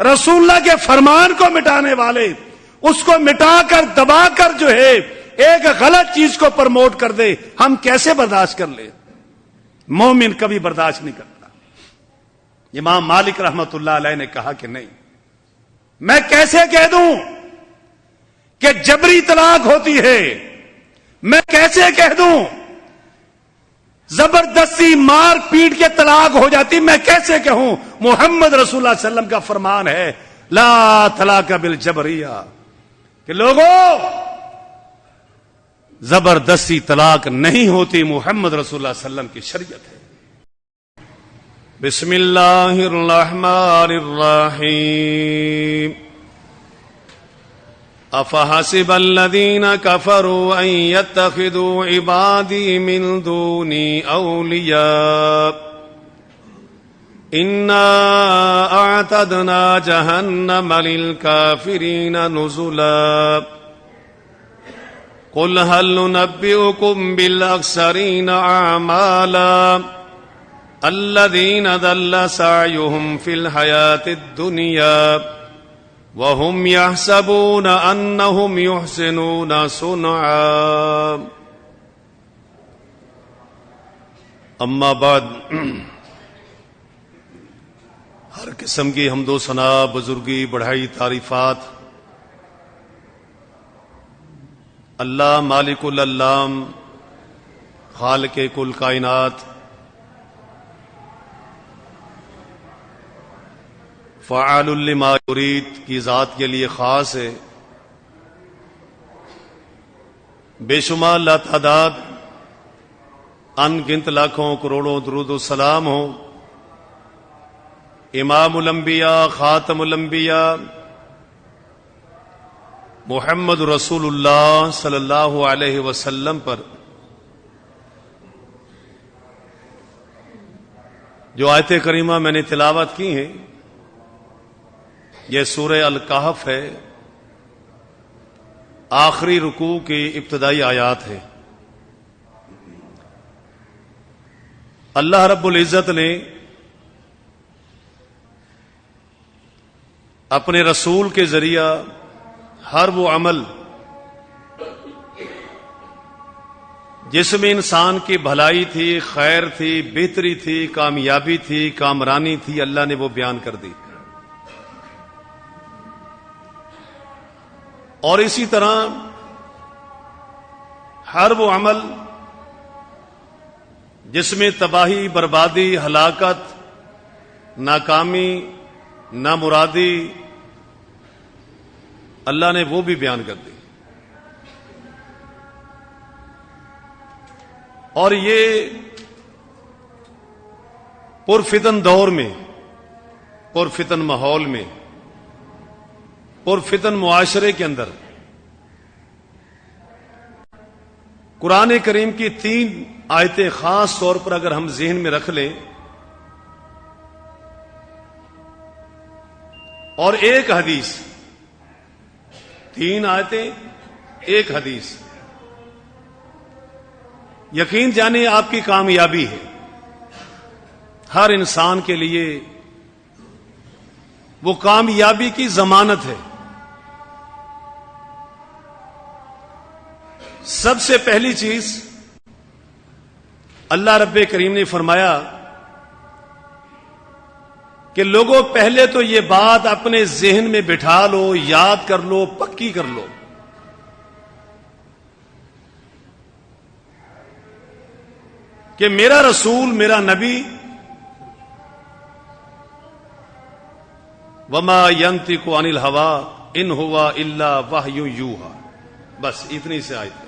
رسول اللہ کے فرمان کو مٹانے والے اس کو مٹا کر دبا کر جو ہے ایک غلط چیز کو پروموٹ کر دے، ہم کیسے برداشت کر لیں؟ مومن کبھی برداشت نہیں کرتا۔ امام مالک رحمت اللہ علیہ نے کہا کہ نہیں، میں کیسے کہہ دوں کہ جبری طلاق ہوتی ہے، میں کیسے کہہ دوں زبردستی مار پیٹ کے طلاق ہو جاتی، میں کیسے کہوں؟ محمد رسول اللہ صلی اللہ علیہ وسلم کا فرمان ہے لا طلاق بالجبریہ، کہ لوگوں زبردستی طلاق نہیں ہوتی، محمد رسول اللہ صلی اللہ علیہ وسلم کی شریعت ہے۔ بسم اللہ الرحمن الرحیم افحسب الذین کفروا ان يتخذوا عبادی من دونی اولیاء انا اعتدنا جہنم للکافرین نزلا قل هل ننبئكم بالاخسرین اعمالا الذین ضل سعیهم فی الحیاۃ الدنیا وهم يحسبون انهم يحسنون صنعا اما بعد، ہر قسم کی حمد و ثنا، بزرگی، بڑھائی، تعریفات اللہ مالک الالام، خالق کل کائنات، فعال لما یرید کی ذات کے لیے خاص ہے۔ بے شمار لاتعداد ان گنت لاکھوں کروڑوں درود و سلام ہو امام الانبیاء، خاتم الانبیاء، محمد رسول اللہ صلی اللہ علیہ وسلم پر، جو آیت کریمہ میں نے تلاوت کی ہیں یہ سورہ الکہف ہے، آخری رکوع کی ابتدائی آیات ہے۔ اللہ رب العزت نے اپنے رسول کے ذریعہ ہر وہ عمل جس میں انسان کی بھلائی تھی، خیر تھی، بہتری تھی، کامیابی تھی، کامرانی تھی، اللہ نے وہ بیان کر دی۔ اور اسی طرح ہر وہ عمل جس میں تباہی، بربادی، ہلاکت، ناکامی، نامرادی، اللہ نے وہ بھی بیان کر دی۔ اور یہ پرفتن دور میں، پرفتن ماحول میں، پرفتن معاشرے کے اندر قرآن کریم کی 3 آیتیں خاص طور پر اگر ہم ذہن میں رکھ لیں اور ایک حدیث، 3 آیتیں، ایک حدیث، یقین جانے آپ کی کامیابی ہے۔ ہر انسان کے لیے وہ کامیابی کی ضمانت ہے۔ سب سے پہلی چیز اللہ رب کریم نے فرمایا کہ لوگوں پہلے تو یہ بات اپنے ذہن میں بٹھا لو، یاد کر لو، پکی کر لو کہ میرا رسول، میرا نبی وما ينطق عن الهوى ان هو الا وحی یوحى، بس اتنی سے آیت۔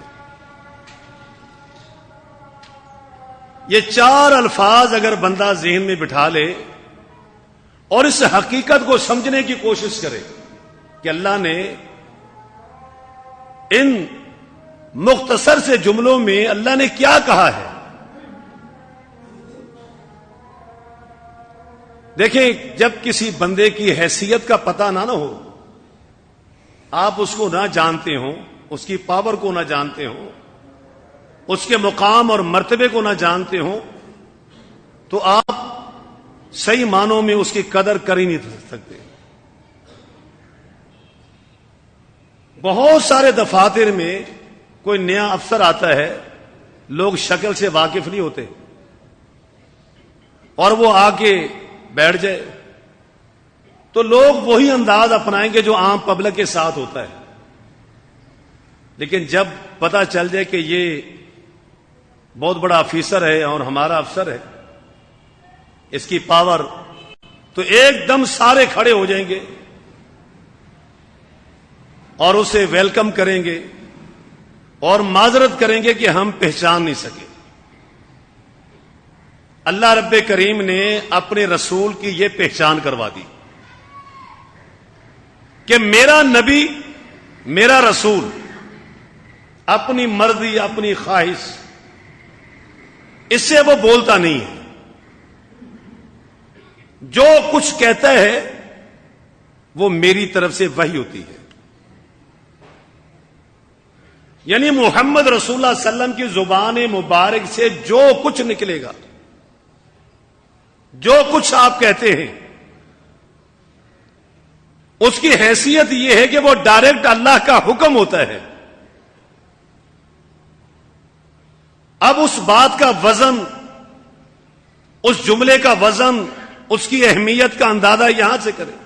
یہ 4 الفاظ اگر بندہ ذہن میں بٹھا لے اور اس حقیقت کو سمجھنے کی کوشش کرے کہ اللہ نے ان مختصر سے جملوں میں اللہ نے کیا کہا ہے۔ دیکھیں، جب کسی بندے کی حیثیت کا پتہ نہ ہو، آپ اس کو نہ جانتے ہوں، اس کی پاور کو نہ جانتے ہوں، اس کے مقام اور مرتبے کو نہ جانتے ہوں، تو آپ صحیح معنوں میں اس کی قدر کر ہی نہیں سکتے۔ بہت سارے دفاتر میں کوئی نیا افسر آتا ہے، لوگ شکل سے واقف نہیں ہوتے اور وہ آ کے بیٹھ جائے تو لوگ وہی انداز اپنائیں گے جو عام پبلک کے ساتھ ہوتا ہے. لیکن جب پتہ چل جائے کہ یہ بہت بڑا آفیسر ہے اور ہمارا افسر ہے، اس کی پاور، تو ایک دم سارے کھڑے ہو جائیں گے اور اسے ویلکم کریں گے اور معذرت کریں گے کہ ہم پہچان نہیں سکے. اللہ رب کریم نے اپنے رسول کی یہ پہچان کروا دی کہ میرا نبی، میرا رسول اپنی مرضی، اپنی خواہش، اس سے وہ بولتا نہیں ہے. جو کچھ کہتا ہے وہ میری طرف سے وحی ہوتی ہے. یعنی محمد رسول اللہ صلی اللہ علیہ وسلم کی زبان مبارک سے جو کچھ نکلے گا، جو کچھ آپ کہتے ہیں، اس کی حیثیت یہ ہے کہ وہ ڈائریکٹ اللہ کا حکم ہوتا ہے. اب اس بات کا وزن، اس جملے کا وزن، اس کی اہمیت کا اندازہ یہاں سے کریں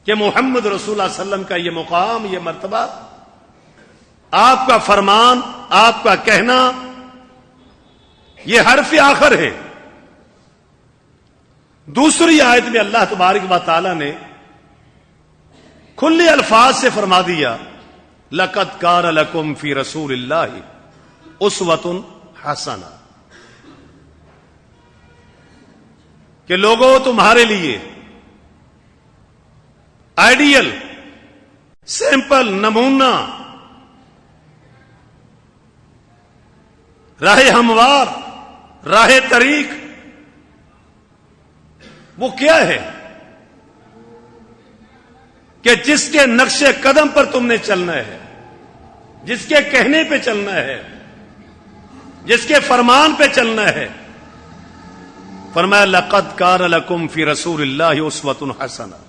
کہ محمد رسول اللہ صلی اللہ علیہ وسلم کا یہ مقام، یہ مرتبہ، آپ کا فرمان، آپ کا کہنا، یہ حرف آخر ہے. دوسری آیت میں اللہ تبارک و تعالی نے کھلے الفاظ سے فرما دیا، لَقَدْ كَانَ لَكُمْ فِي رَسُولِ اللَّهِ أُسْوَةٌ حَسَنَةٌ، کہ لوگوں تمہارے لیے آئیڈیل، سیمپل، نمونہ، راہ ہموار، راہ طریق وہ کیا ہے کہ جس کے نقش قدم پر تم نے چلنا ہے، جس کے کہنے پہ چلنا ہے، جس کے فرمان پہ چلنا ہے. فرمایا لَقَدْ كَانَ لَكُمْ فِي رَسُولِ اللَّهِ أُسْوَةٌ حَسَنَةٌ.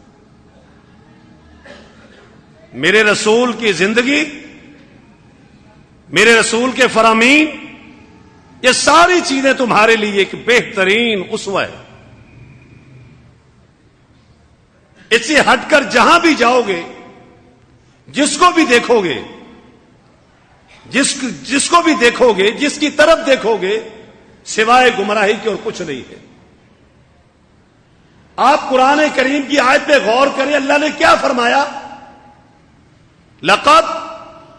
میرے رسول کی زندگی، میرے رسول کے فرامین، یہ ساری چیزیں تمہارے لیے ایک بہترین اسوہ ہے. اس سے ہٹ کر جہاں بھی جاؤ گے، جس کو بھی دیکھو گے، جس کو بھی دیکھو گے، جس کی طرف دیکھو گے، سوائے گمراہی کے اور کچھ نہیں ہے. آپ قرآن کریم کی آیت پہ غور کریں، اللہ نے کیا فرمایا؟ لَقَدْ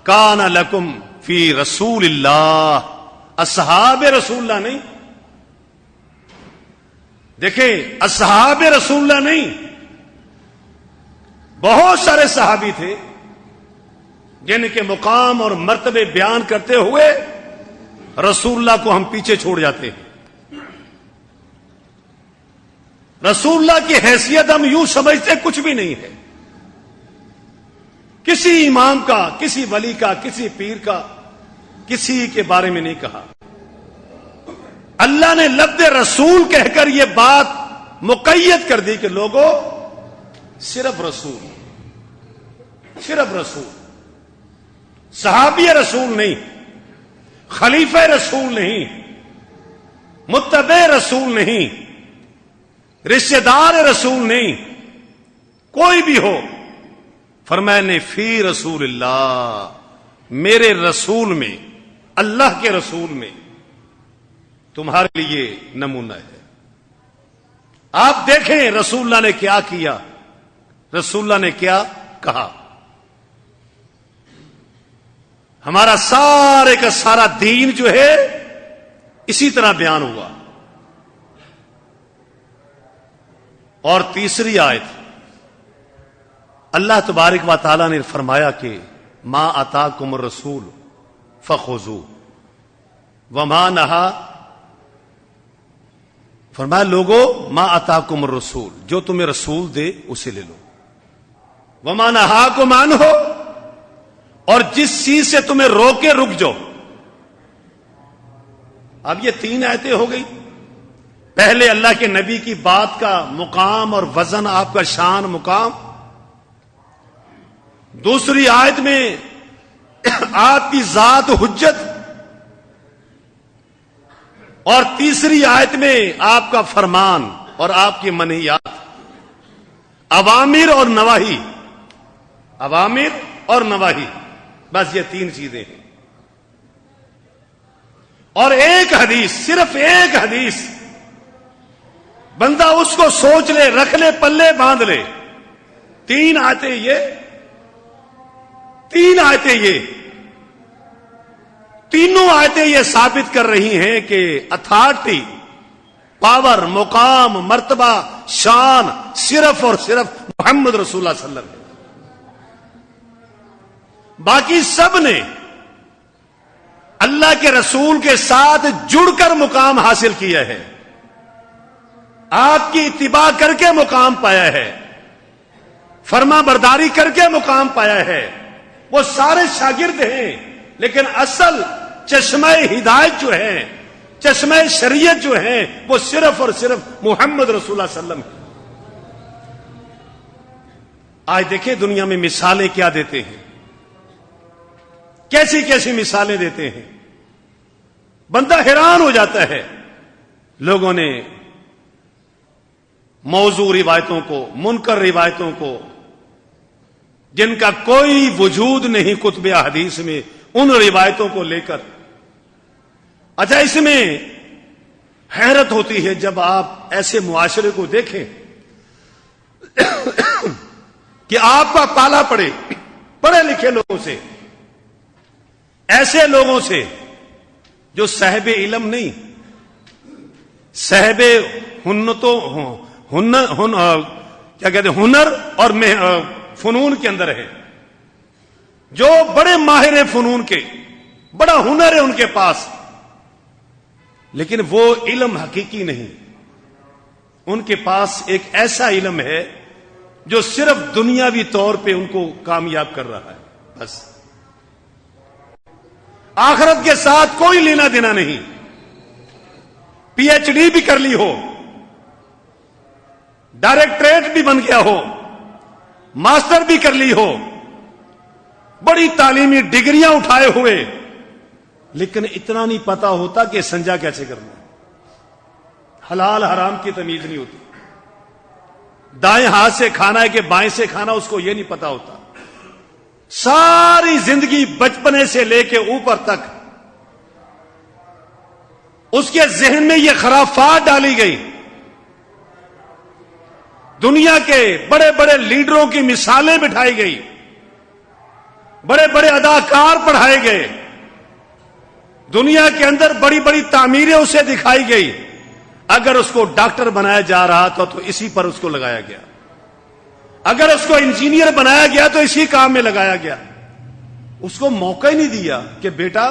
كَانَ لَكُمْ فِي رَسُولِ اللَّهِ. اصحاب رسول اللہ نہیں، دیکھیں اصحاب رسول اللہ نہیں، بہت سارے صحابی تھے جن کے مقام اور مرتبے بیان کرتے ہوئے رسول اللہ کو ہم پیچھے چھوڑ جاتے ہیں. رسول اللہ کی حیثیت ہم یوں سمجھتے کچھ بھی نہیں ہے. کسی امام کا، کسی ولی کا، کسی پیر کا، کسی کے بارے میں نہیں کہا. اللہ نے لفظ رسول کہہ کر یہ بات مقید کر دی کہ لوگوں صرف رسول، صرف رسول، صحابی رسول نہیں، خلیفہ رسول نہیں، متبع رسول نہیں، رشتہ دار رسول نہیں، کوئی بھی ہو. فرمایا نے فی رسول اللہ، میرے رسول میں، اللہ کے رسول میں تمہارے لیے نمونہ ہے. آپ دیکھیں رسول اللہ نے کیا کیا، رسول اللہ نے کیا کہا. ہمارا سارے کا سارا دین جو ہے اسی طرح بیان ہوا. اور تیسری آیت اللہ تبارک و تعالی نے فرمایا کہ ما آتاکم الرسول فخذوہ وما نہا، فرمایا لوگوں ما آتاکم الرسول، جو تمہیں رسول دے اسے لے لو، وما نہاکم عنہ، اور جس چیز سے تمہیں روکے رک جاؤ. اب یہ 3 آیتیں ہو گئی. پہلے اللہ کے نبی کی بات کا مقام اور وزن، آپ کا شان مقام. دوسری آیت میں آپ کی ذات حجت، اور تیسری آیت میں آپ کا فرمان اور آپ کی منہیات، اوامر اور نواہی، اوامر اور نواہی، بس یہ تین چیزیں ہیں۔ اور ایک حدیث، صرف ایک حدیث بندہ اس کو سوچ لے، رکھ لے، پلے باندھ لے، تین آیتیں یہ تینوں آیتیں یہ ثابت کر رہی ہیں کہ اتھارٹی، پاور، مقام، مرتبہ، شان صرف اور صرف محمد رسول اللہ صلی اللہ علیہ وسلم ہے۔ باقی سب نے اللہ کے رسول کے ساتھ جڑ کر مقام حاصل کیا ہے، آپ کی اتباع کر کے مقام پایا ہے، فرما برداری کر کے مقام پایا ہے۔ وہ سارے شاگرد ہیں، لیکن اصل چشمہ ہدایت جو ہے، چشمہ شریعت جو ہے، وہ صرف اور صرف محمد رسول اللہ صلی اللہ علیہ وسلم ہے۔ آج دیکھیں دنیا میں مثالیں کیا دیتے ہیں، کیسی کیسی مثالیں دیتے ہیں، بندہ حیران ہو جاتا ہے۔ لوگوں نے موضوع روایتوں کو، منکر روایتوں کو، جن کا کوئی وجود نہیں کتب احادیث میں، ان روایتوں کو لے کر، اچھا اس میں حیرت ہوتی ہے جب آپ ایسے معاشرے کو دیکھیں کہ آپ کا پالا پڑے پڑھے لکھے لوگوں سے، ایسے لوگوں سے جو صاحب علم نہیں، صاحب ہنر اور فنون کے اندر ہے، جو بڑے ماہر ہیں فنون کے، بڑا ہنر ہے ان کے پاس، لیکن وہ علم حقیقی نہیں، ان کے پاس ایک ایسا علم ہے جو صرف دنیاوی طور پہ ان کو کامیاب کر رہا ہے، بس آخرت کے ساتھ کوئی لینا دینا نہیں۔ پی ایچ ڈی بھی کر لی ہو، ڈائریکٹریٹ بھی بن گیا ہو، ماسٹر بھی کر لی ہو، بڑی تعلیمی ڈگریاں اٹھائے ہوئے، لیکن اتنا نہیں پتا ہوتا کہ سنجا کیسے کرنا ہے، حلال حرام کی تمیز نہیں ہوتی، دائیں ہاتھ سے کھانا ہے کہ بائیں سے کھانا اس کو یہ نہیں پتا ہوتا۔ ساری زندگی بچپنے سے لے کے اوپر تک اس کے ذہن میں یہ خرافات ڈالی گئی، دنیا کے بڑے بڑے لیڈروں کی مثالیں بٹھائی گئی، بڑے بڑے اداکار پڑھائے گئے، دنیا کے اندر بڑی بڑی تعمیریں اسے دکھائی گئی، اگر اس کو ڈاکٹر بنایا جا رہا تھا تو اسی پر اس کو لگایا گیا، اگر اس کو انجینئر بنایا گیا تو اسی کام میں لگایا گیا، اس کو موقع ہی نہیں دیا کہ بیٹا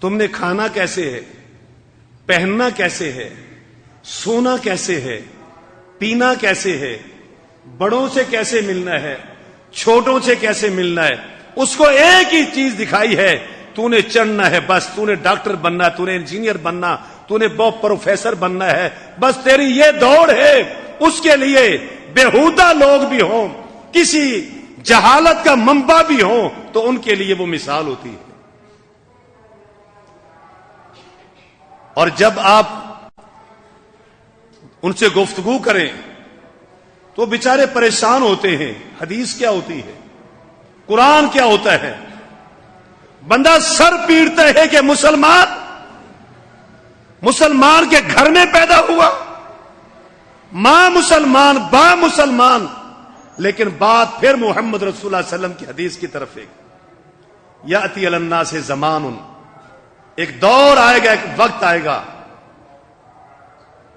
تم نے کھانا کیسے ہے، پہننا کیسے ہے، سونا کیسے ہے، پینا کیسے ہے، بڑوں سے کیسے ملنا ہے، چھوٹوں سے کیسے ملنا ہے، اس کو ایک ہی چیز دکھائی ہے، تو نے چڑھنا ہے، بس تو نے ڈاکٹر بننا ہے، تو نے انجینئر بننا، تو نے پروفیسر بننا ہے، بس تیری یہ دوڑ ہے۔ اس کے لیے بیہودہ لوگ بھی ہوں، کسی جہالت کا منبع بھی ہوں، تو ان کے لیے وہ مثال ہوتی ہے۔ اور جب آپ ان سے گفتگو کریں تو بیچارے پریشان ہوتے ہیں، حدیث کیا ہوتی ہے، قرآن کیا ہوتا ہے، بندہ سر پیٹتا ہے کہ مسلمان کے گھر میں پیدا ہوا، ماں مسلمان، باپ مسلمان، لیکن بات پھر محمد رسول اللہ صلی اللہ علیہ وسلم کی حدیث کی طرف یاتی علی الناس زمان، ایک دور آئے گا، ایک وقت آئے گا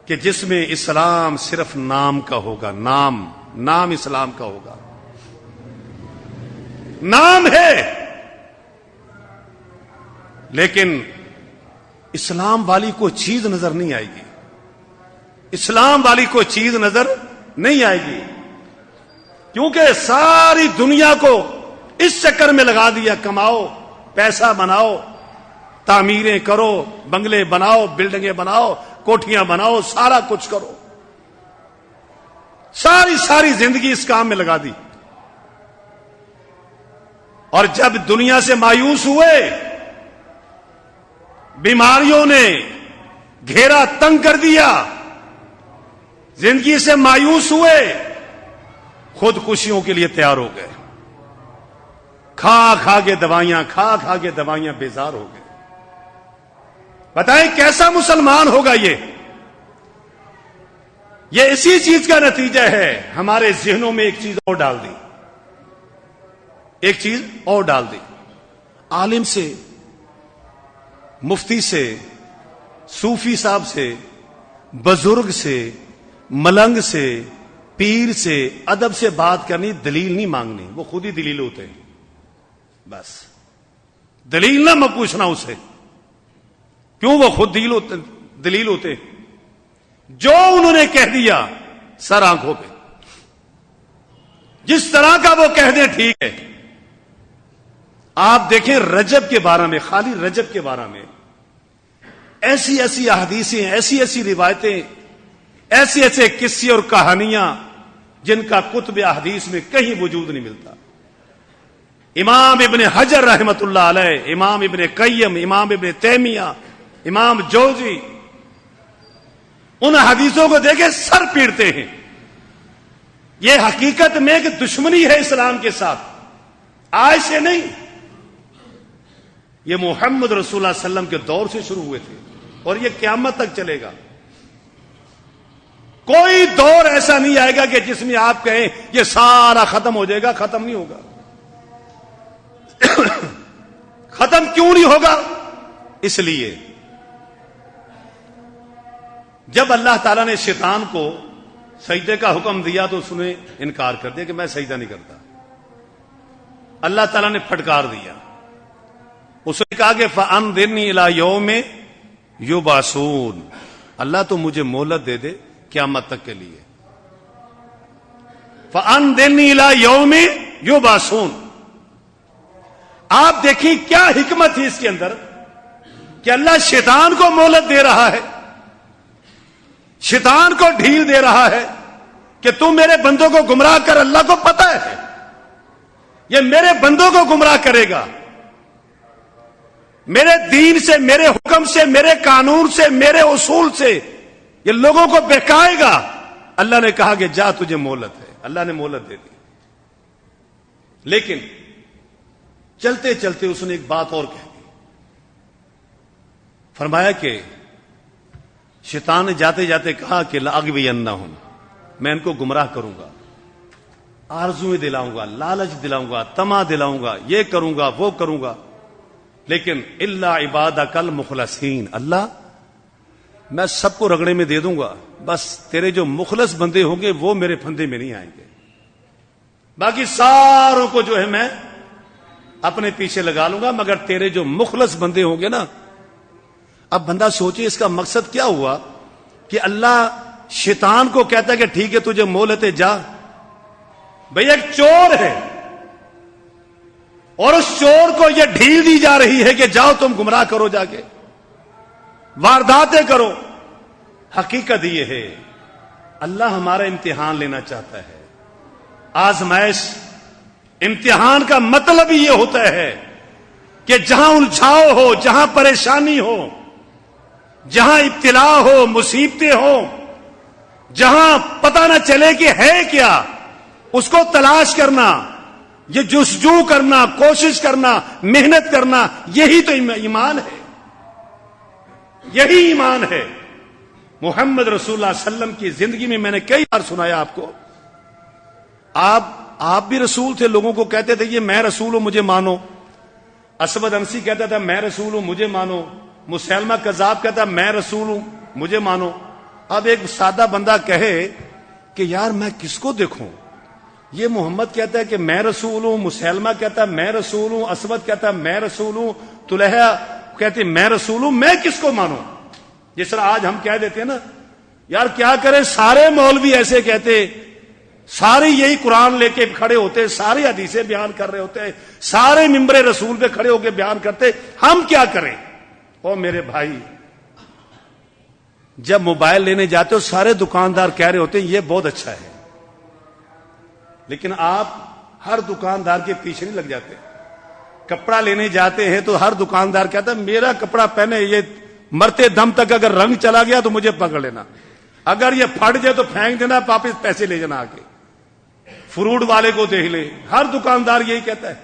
کہ جس میں اسلام صرف نام کا ہوگا، نام اسلام کا ہوگا، نام ہے، لیکن اسلام والی کوئی چیز نظر نہیں آئے گی، اسلام والی کوئی چیز نظر نہیں آئے گی، کیونکہ ساری دنیا کو اس چکر میں لگا دیا، کماؤ، پیسہ بناؤ، تعمیریں کرو، بنگلے بناؤ، بلڈنگیں بناؤ، کوٹھیاں بناؤ، سارا کچھ کرو، ساری زندگی اس کام میں لگا دی۔ اور جب دنیا سے مایوس ہوئے، بیماریوں نے گھیرا تنگ کر دیا، زندگی سے مایوس ہوئے، خودکشیوں کے لیے تیار ہو گئے، کھا کھا کے دوائیاں بیزار ہو گئے۔ بتائیں کیسا مسلمان ہوگا یہ اسی چیز کا نتیجہ ہے۔ ہمارے ذہنوں میں ایک چیز اور ڈال دی، عالم سے، مفتی سے، صوفی صاحب سے، بزرگ سے، ملنگ سے، پیر سے، ادب سے بات کرنی، دلیل نہیں مانگنی، وہ خود ہی دلیل ہوتے ہیں۔ بس دلیل نہ پوچھنا اسے، کیوں؟ وہ خود دلیل ہوتے ہیں۔ جو انہوں نے کہہ دیا سر آنکھوں پہ، جس طرح کا وہ کہہ دیں ٹھیک ہے۔ آپ دیکھیں رجب کے بارے میں، خالی رجب کے بارے میں ایسی ایسی احادیثیں، ایسی ایسی روایتیں، ایسے ایسے قصے اور کہانیاں جن کا کتب احادیث میں کہیں وجود نہیں ملتا۔ امام ابن حجر رحمت اللہ علیہ، امام ابن قیم، امام ابن تیمیہ، امام جوزی، ان حدیثوں کو دیکھے سر پیڑتے ہیں۔ یہ حقیقت میں کہ دشمنی ہے اسلام کے ساتھ، آج سے نہیں، یہ محمد رسول اللہ صلی اللہ علیہ وسلم کے دور سے شروع ہوئے تھے اور یہ قیامت تک چلے گا۔ کوئی دور ایسا نہیں آئے گا کہ جس میں آپ کہیں یہ سارا ختم ہو جائے گا، ختم نہیں ہوگا۔ ختم کیوں نہیں ہوگا؟ اس لیے جب اللہ تعالیٰ نے شیطان کو سجدے کا حکم دیا تو اس نے انکار کر دیا کہ میں سجدہ نہیں کرتا۔ اللہ تعالیٰ نے پھٹکار دیا، اس نے کہا کہ فَأَنظِرْنِي إِلَىٰ يَوْمِ يُبْعَثُونَ، اللہ تو مجھے مہلت دے دے قیامت تک کے لیے۔ فَأَنظِرْنِي إِلَىٰ يَوْمِ يُبْعَثُونَ۔ آپ دیکھیں کیا حکمت ہے اس کے اندر کہ اللہ شیطان کو مہلت دے رہا ہے، شیطان کو ڈھیل دے رہا ہے کہ تم میرے بندوں کو گمراہ کر۔ اللہ کو پتہ ہے یہ میرے بندوں کو گمراہ کرے گا، میرے دین سے، میرے حکم سے، میرے قانون سے، میرے اصول سے یہ لوگوں کو بہکائے گا۔ اللہ نے کہا کہ جا تجھے مہلت ہے، اللہ نے مہلت دے دی۔ لیکن چلتے چلتے اس نے ایک بات اور کہہ دی، فرمایا کہ شیطان نے جاتے جاتے کہا کہ لَأَغْوِيَنَّهُمْ، میں ان کو گمراہ کروں گا، آرزویں دلاؤں گا، لالچ دلاؤں گا، طمع دلاؤں گا، یہ کروں گا، وہ کروں گا، لیکن إِلَّا عِبَادَكَ الْمُخْلَصِينَ، اللہ میں سب کو رگڑے میں دے دوں گا، بس تیرے جو مخلص بندے ہوں گے وہ میرے پھندے میں نہیں آئیں گے، باقی ساروں کو جو ہے میں اپنے پیچھے لگا لوں گا، مگر تیرے جو مخلص بندے ہوں گے نا۔ اب بندہ سوچے اس کا مقصد کیا ہوا کہ اللہ شیطان کو کہتا ہے کہ ٹھیک ہے تجھے مہلت ہے، جا۔ بھئی ایک چور ہے اور اس چور کو یہ ڈھیل دی جا رہی ہے کہ جاؤ تم گمراہ کرو، جا کے وارداتیں کرو۔ حقیقت یہ ہے اللہ ہمارا امتحان لینا چاہتا ہے، آزمائش، امتحان کا مطلب یہ ہوتا ہے کہ جہاں الجھاؤ ہو، جہاں پریشانی ہو، جہاں ابتلا ہو، مصیبتیں ہو، جہاں پتہ نہ چلے کہ ہے کیا، اس کو تلاش کرنا، یہ جستجو کرنا، کوشش کرنا، محنت کرنا، یہی تو ایمان ہے، یہی ایمان ہے۔ محمد رسول اللہ صلی اللہ علیہ وسلم کی زندگی میں میں نے کئی بار سنایا آپ کو، آپ بھی رسول تھے، لوگوں کو کہتے تھے یہ میں رسول ہوں مجھے مانو۔ اسود انسی کہتا تھا میں رسول ہوں مجھے مانو۔ مسیلمہ کذاب کہتا میں رسول ہوں مجھے مانو۔ اب ایک سادہ بندہ کہے کہ یار میں کس کو دیکھوں، یہ محمد کہتا ہے کہ میں رسول ہوں، مسیلمہ کہتا ہے میں رسول ہوں، اسود کہتا ہے میں رسول ہوں، طلحہ کہتے میں رسول ہوں، میں کس کو مانوں؟ جس طرح آج ہم کہہ دیتے ہیں نا، یار کیا کریں، سارے مولوی ایسے کہتے، سارے یہی قرآن لے کے کھڑے ہوتے، سارے حدیثیں بیان کر رہے ہوتے، سارے ممبر رسول پہ کھڑے ہو کے بیان کرتے، ہم کیا کریں؟ او میرے بھائی، جب موبائل لینے جاتے ہو سارے دکاندار کہہ رہے ہوتے ہیں یہ بہت اچھا ہے، لیکن آپ ہر دکاندار کے پیچھے نہیں لگ جاتے، کپڑا لینے جاتے ہیں تو ہر دکاندار کہتا ہے میرا کپڑا پہنے، یہ مرتے دم تک اگر رنگ چلا گیا تو مجھے پکڑ لینا، اگر یہ پھٹ جائے تو پھینک دینا، واپس پیسے لے جانا آگے۔ فروٹ والے کو دیکھ لے، ہر دکاندار یہی کہتا ہے۔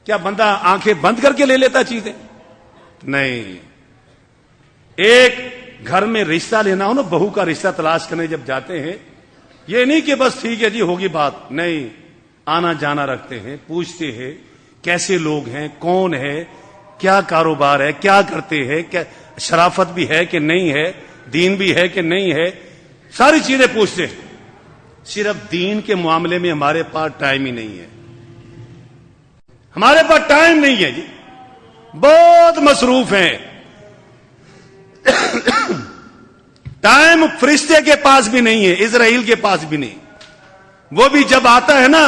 کیا بندہ آنکھیں بند کر کے لے لیتا چیزیں؟ نہیں۔ ایک گھر میں رشتہ لینا ہو نا، بہو کا رشتہ تلاش کرنے جب جاتے ہیں، یہ نہیں کہ بس ٹھیک ہے جی ہوگی بات، نہیں، آنا جانا رکھتے ہیں، پوچھتے ہیں کیسے لوگ ہیں، کون ہے، کیا کاروبار ہے، کیا کرتے ہیں، کیا شرافت بھی ہے کہ نہیں ہے، دین بھی ہے کہ نہیں ہے، ساری چیزیں پوچھتے ہیں۔ صرف دین کے معاملے میں ہمارے پاس ٹائم ہی نہیں ہے، ہمارے پاس ٹائم نہیں ہے جی، بہت مصروف ہیں۔ ٹائم فرشتے کے پاس بھی نہیں ہے، اسرائیل کے پاس بھی نہیں۔ وہ بھی جب آتا ہے نا،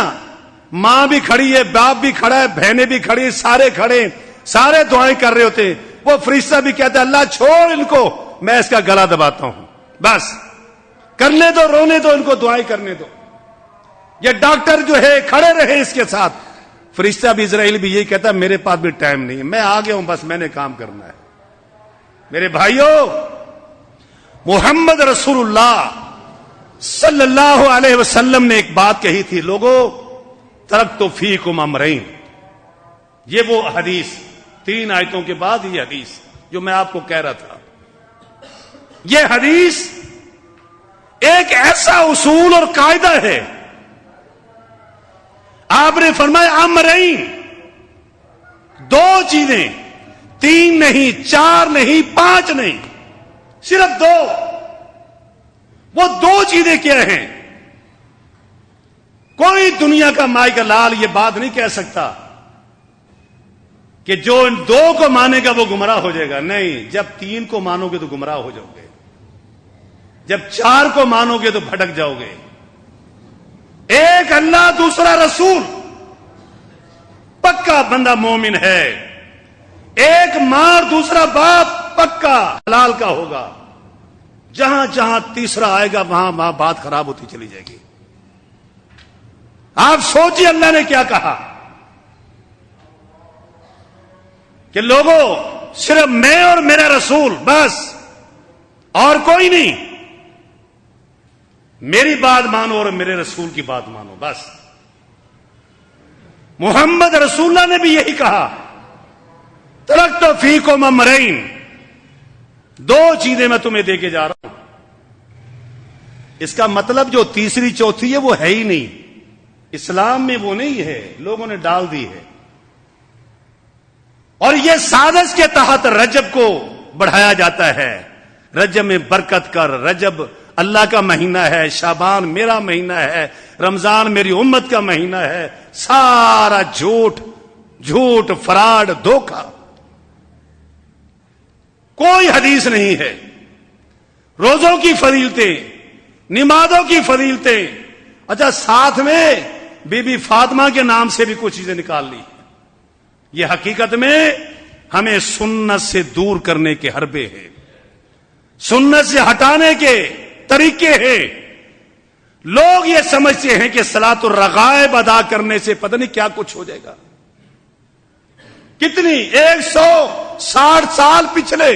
ماں بھی کھڑی ہے، باپ بھی کھڑا ہے، بہنیں بھی کھڑی ہیں، سارے کھڑے، سارے دعائیں کر رہے ہوتے، وہ فرشتہ بھی کہتا ہے اللہ چھوڑ ان کو، میں اس کا گلا دباتا ہوں، بس کرنے دو، رونے دو، ان کو دعائیں کرنے دو۔ یہ ڈاکٹر جو ہے کھڑے رہے اس کے ساتھ، فرشتہ بھی اسرائیل بھی یہی کہتا ہے میرے پاس بھی ٹائم نہیں ہے، میں آ گیا ہوں، بس میں نے کام کرنا ہے۔ میرے بھائیوں، محمد رسول اللہ صلی اللہ علیہ وسلم نے ایک بات کہی تھی، لوگوں ترکت فیکم امرین، یہ وہ حدیث 3 آیتوں کے بعد یہ حدیث جو میں آپ کو کہہ رہا تھا، یہ حدیث ایک ایسا اصول اور قاعدہ ہے۔ آپ نے فرمایا امرین، 2 چیزیں، 3 نہیں، 4 نہیں، 5 نہیں، صرف 2۔ وہ 2 چیزیں کیا ہیں؟ کوئی دنیا کا مائی کا لال یہ بات نہیں کہہ سکتا کہ جو ان 2 کو مانے گا وہ گمراہ ہو جائے گا، نہیں، جب 3 کو مانو گے تو گمراہ ہو جاؤ گے، جب 4 کو مانو گے تو بھٹک جاؤ گے۔ ایک اللہ، دوسرا رسول، پکا بندہ مومن ہے۔ ایک ماں اور دوسرا باپ، پکا حلال کا ہوگا۔ جہاں جہاں تیسرا آئے گا وہاں وہاں بات خراب ہوتی چلی جائے گی۔ آپ سوچیے اللہ نے کیا کہا کہ لوگوں صرف میں اور میرا رسول، بس اور کوئی نہیں، میری بات مانو اور میرے رسول کی بات مانو، بس۔ محمد رسول اللہ نے بھی یہی کہا، ترکت فیکم امرین، 2 چیزیں میں تمہیں دے کے جا رہا ہوں۔ اس کا مطلب جو تیسری چوتھی ہے وہ ہے ہی نہیں، اسلام میں وہ نہیں ہے، لوگوں نے ڈال دی ہے۔ اور یہ سازش کے تحت رجب کو بڑھایا جاتا ہے، رجب میں برکت کر، رجب اللہ کا مہینہ ہے، شعبان میرا مہینہ ہے، رمضان میری امت کا مہینہ ہے، سارا جھوٹ، فراڈ، دھوکہ، کوئی حدیث نہیں ہے۔ روزوں کی فضیلتیں، نمازوں کی فضیلتیں، اچھا ساتھ میں بی بی فاطمہ کے نام سے بھی کچھ چیزیں نکال لی۔ یہ حقیقت میں ہمیں سنت سے دور کرنے کے حربے ہیں، سنت سے ہٹانے کے طریقے ہیں۔ لوگ یہ سمجھتے ہیں کہ صلاۃ الرغائب ادا کرنے سے پتہ نہیں کیا کچھ ہو جائے گا۔ کتنی 160 سال پچھلے،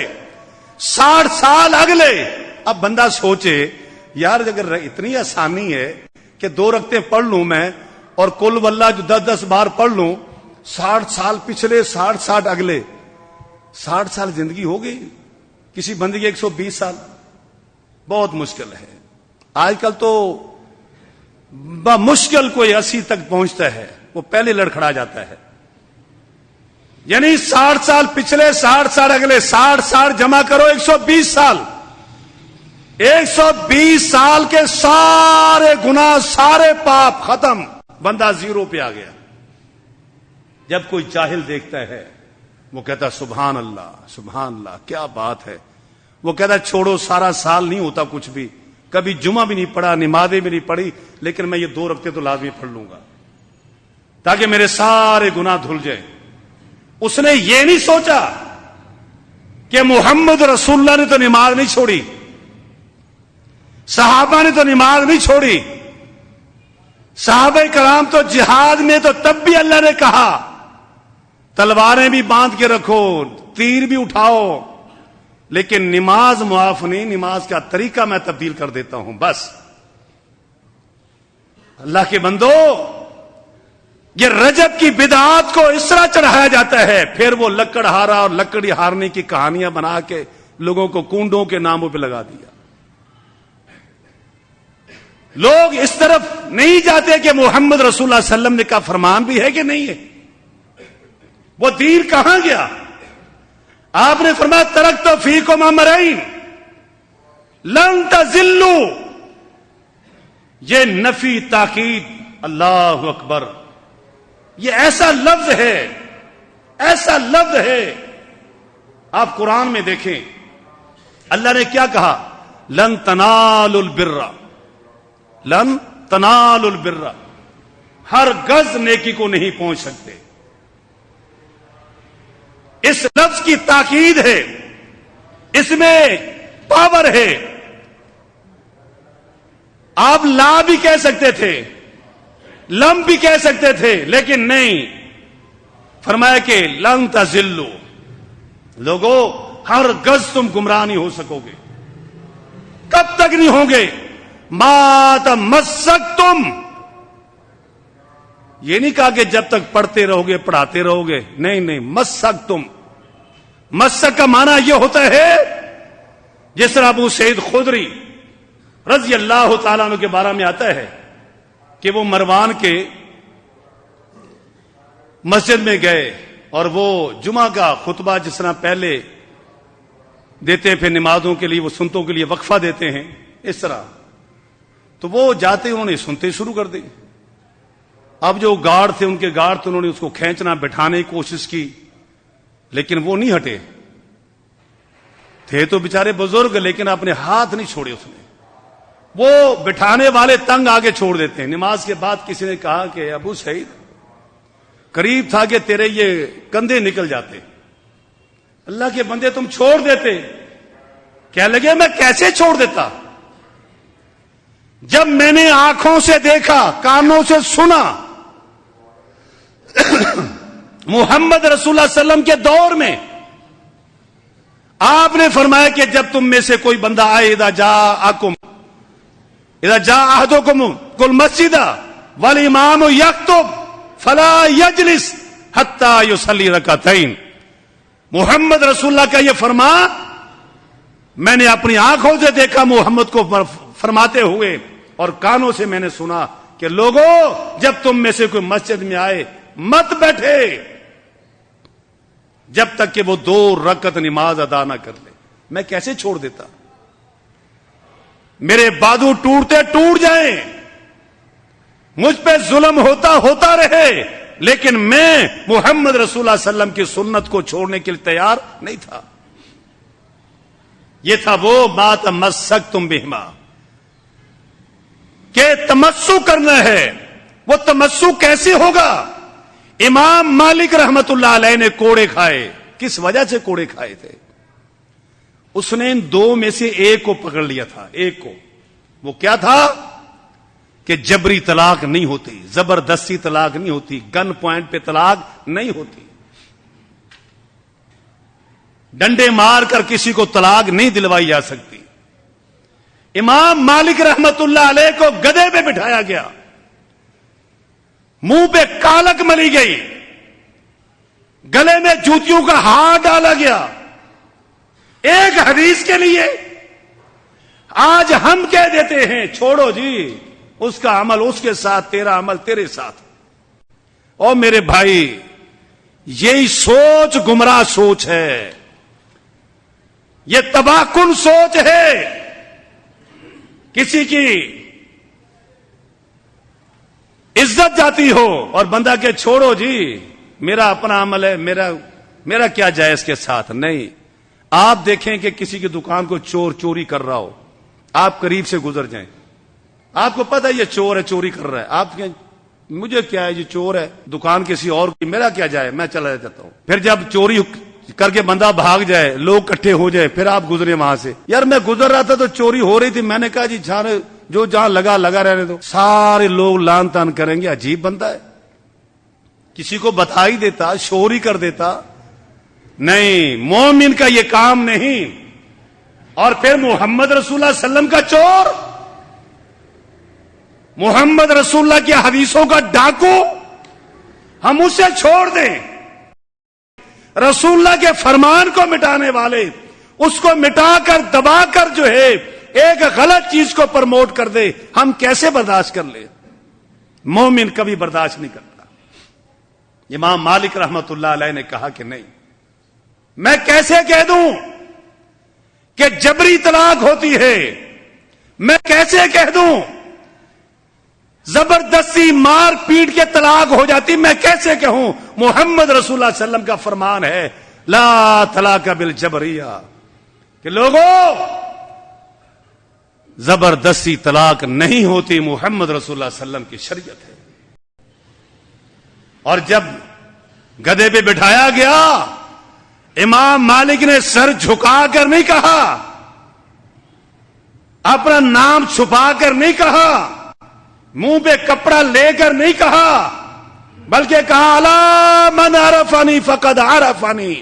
60 سال اگلے۔ اب بندہ سوچے یار اگر اتنی آسانی ہے کہ 2 رکعتیں پڑھ لوں میں اور کل واللہ جو 10 بار پڑھ لوں، 60 سال پچھلے، 60 اگلے، 60 سال زندگی ہو گئی، کسی بندے کی 120 سال، بہت مشکل ہے۔ آج کل تو بمشکل کوئی 80 تک پہنچتا ہے، وہ پہلے لڑکھڑا جاتا ہے۔ یعنی 60 سال پچھلے، 60 سال اگلے، 60 جمع کرو 120 سال، 120 سال کے سارے گناہ، سارے پاپ ختم، بندہ 0 پہ آ گیا۔ جب کوئی جاہل دیکھتا ہے وہ کہتا سبحان اللہ، سبحان اللہ، کیا بات ہے۔ وہ کہتا چھوڑو، سارا سال نہیں ہوتا کچھ بھی، کبھی جمعہ بھی نہیں پڑھا، نمازیں بھی نہیں پڑھی، لیکن میں یہ 2 رکعتیں تو لازمی پڑھ لوں گا تاکہ میرے سارے گناہ دھل جائیں۔ اس نے یہ نہیں سوچا کہ محمد رسول اللہ نے تو نماز نہیں چھوڑی، صحابہ نے تو نماز نہیں چھوڑی، صحابہ کرام تو جہاد میں تو تب بھی اللہ نے کہا تلواریں بھی باندھ کے رکھو, تیر بھی اٹھاؤ, لیکن نماز معاف نہیں, نماز کا طریقہ میں تبدیل کر دیتا ہوں بس. اللہ کے بندو, یہ رجب کی بدعات کو اس طرح چڑھایا جاتا ہے, پھر وہ لکڑ ہارا اور لکڑی ہارنے کی کہانیاں بنا کے لوگوں کو کنڈوں کے ناموں پہ لگا دیا. لوگ اس طرف نہیں جاتے کہ محمد رسول اللہ صلی اللہ علیہ وسلم کا فرمان بھی ہے کہ نہیں ہے. وہ دین کہاں گیا؟ آپ نے فرمایا ترکت فیکم امرین لن تضلوا. یہ نفی تاکید, اللہ اکبر, یہ ایسا لفظ ہے, ایسا لفظ ہے. آپ قرآن میں دیکھیں اللہ نے کیا کہا, لن تنالوا البر, لن تنالوا البر, ہر گز نیکی کو نہیں پہنچ سکتے. اس لفظ کی تاکید ہے, اس میں پاور ہے. آپ لا بھی کہہ سکتے تھے, لم بھی کہہ سکتے تھے, لیکن نہیں, فرمایا کہ لن تضلوا. لوگوں, ہر گز تم گمراہ نہیں ہو سکو گے. کب تک نہیں ہوں گے؟ ما تمسکتم. یہ نہیں کہا کہ جب تک پڑھتے رہو گے پڑھاتے رہو گے, نہیں نہیں, مسکتم. مسک کا معنی یہ ہوتا ہے, جس طرح ابو سعید خدری رضی اللہ تعالیٰ عنہ کے بارے میں آتا ہے کہ وہ مروان کے مسجد میں گئے اور وہ جمعہ کا خطبہ جس طرح پہلے دیتے ہیں, پھر نمازوں کے لیے وہ سنتوں کے لیے وقفہ دیتے ہیں, اس طرح تو وہ جاتے انہوں نے سنتے شروع کر دی. اب جو گارڈ تھے, ان کے گارڈ تھے, انہوں نے اس کو کھینچنا بٹھانے کی کوشش کی, لیکن وہ نہیں ہٹے. تھے تو بیچارے بزرگ, لیکن اپنے ہاتھ نہیں چھوڑے اس نے. وہ بٹھانے والے تنگ آگے چھوڑ دیتے ہیں. نماز کے بعد کسی نے کہا کہ ابو سعید, قریب تھا کہ تیرے یہ کندھے نکل جاتے, اللہ کے بندے تم چھوڑ دیتے. کہنے لگے میں کیسے چھوڑ دیتا؟ جب میں نے آنکھوں سے دیکھا, کانوں سے سنا, محمد رسول اللہ صلی اللہ علیہ وسلم کے دور میں آپ نے فرمایا کہ جب تم میں سے کوئی بندہ آئے, اذا جاء احدکم المسجد والامام یخطب فلا یجلس حتی یصلی رکعتین. محمد رسول اللہ کا یہ فرمان میں نے اپنی آنکھوں سے دیکھا محمد کو فرماتے ہوئے, اور کانوں سے میں نے سنا کہ لوگوں, جب تم میں سے کوئی مسجد میں آئے مت بیٹھے جب تک کہ وہ 2 رکعت نماز ادا نہ کر لے. میں کیسے چھوڑ دیتا؟ میرے بازو ٹوٹتے ٹوٹ جائیں, مجھ پہ ظلم ہوتا رہے, لیکن میں محمد رسول اللہ صلی اللہ علیہ وسلم کی سنت کو چھوڑنے کے لیے تیار نہیں تھا. یہ تھا وہ ما تمسکتم بہما, کہ تمسک کرنا ہے. وہ تمسک کیسے ہوگا؟ امام مالک رحمت اللہ علیہ نے کوڑے کھائے. کس وجہ سے کوڑے کھائے تھے؟ اس نے ان 2 میں سے ایک کو پکڑ لیا تھا. ایک کو, وہ کیا تھا کہ جبری طلاق نہیں ہوتی, زبردستی طلاق نہیں ہوتی, گن پوائنٹ پہ طلاق نہیں ہوتی, ڈنڈے مار کر کسی کو طلاق نہیں دلوائی جا سکتی. امام مالک رحمت اللہ علیہ کو گدھے پہ بٹھایا گیا, منہ پہ کالک ملی گئی, گلے میں جوتیوں کا ہار ڈالا گیا, ایک حدیث کے لیے. آج ہم کہہ دیتے ہیں چھوڑو جی, اس کا عمل اس کے ساتھ, تیرا عمل تیرے ساتھ. اور میرے بھائی, یہی سوچ گمراہ سوچ ہے, یہ تباہ کن سوچ ہے. کسی کی عزت جاتی ہو اور بندہ کہ چھوڑو جی, میرا اپنا عمل ہے, میرا کیا جائے اس کے ساتھ. نہیں, آپ دیکھیں کہ کسی کی دکان کو چور چوری کر رہا ہو, آپ قریب سے گزر جائیں, آپ کو پتہ ہے یہ چور ہے, چوری کر رہا ہے, آپ کہیں مجھے کیا ہے, یہ چور ہے, دکان کسی اور کی, میرا کیا جائے, میں چلا جاتا ہوں. پھر جب چوری کر کے بندہ بھاگ جائے, لوگ اکٹھے ہو جائے, پھر آپ گزرے وہاں سے, یار میں گزر رہا تھا تو چوری ہو رہی تھی, میں نے کہا جی جو جہاں لگا رہنے دو. سارے لوگ لان تان کریں گے, عجیب بندہ ہے. کسی کو بتا ہی دیتا, شور ہی کر دیتا. نہیں, مومن کا یہ کام نہیں. اور پھر محمد رسول اللہ صلی اللہ علیہ وسلم کا چور, محمد رسول اللہ کی حدیثوں کا ڈاکو, ہم اسے چھوڑ دیں. رسول اللہ کے فرمان کو مٹانے والے اس کو مٹا کر دبا کر جو ہے ایک غلط چیز کو پرموٹ کر دے, ہم کیسے برداشت کر لیں؟ مومن کبھی برداشت نہیں کرتا. امام مالک رحمت اللہ علیہ نے کہا کہ نہیں, میں کیسے کہہ دوں کہ جبری طلاق ہوتی ہے؟ میں کیسے کہہ دوں زبردستی مار پیٹ کے طلاق ہو جاتی؟ میں کیسے کہوں؟ محمد رسول اللہ صلی اللہ علیہ وسلم کا فرمان ہے لا طلاق بالجبریہ, کہ لوگوں زبردستی طلاق نہیں ہوتی, محمد رسول اللہ صلی اللہ علیہ وسلم کی شریعت ہے. اور جب گدھے پہ بٹھایا گیا, امام مالک نے سر جھکا کر نہیں کہا, اپنا نام چھپا کر نہیں کہا, منہ پہ کپڑا لے کر نہیں کہا, بلکہ کہا الا من عرفنی فقد عرفنی,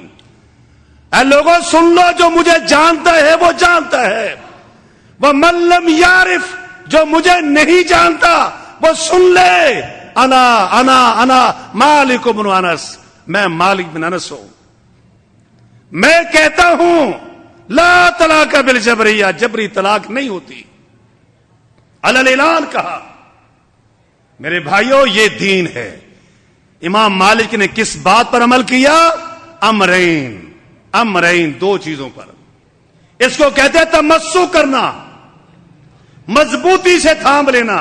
اے لوگوں سن لو, جو مجھے جانتا ہے وہ جانتا ہے, وہ من لم یعرف, جو مجھے نہیں جانتا وہ سن لے, انا مالک بن انس, میں مالک بن انس ہوں. میں کہتا ہوں لا طلاق بالجبریہ, جبری طلاق نہیں ہوتی. علی الاعلان کہا. میرے بھائیوں, یہ دین ہے. امام مالک نے کس بات پر عمل کیا؟ امرین, دو چیزوں پر. اس کو کہتے ہیں تمسک کرنا, مضبوطی سے تھام لینا,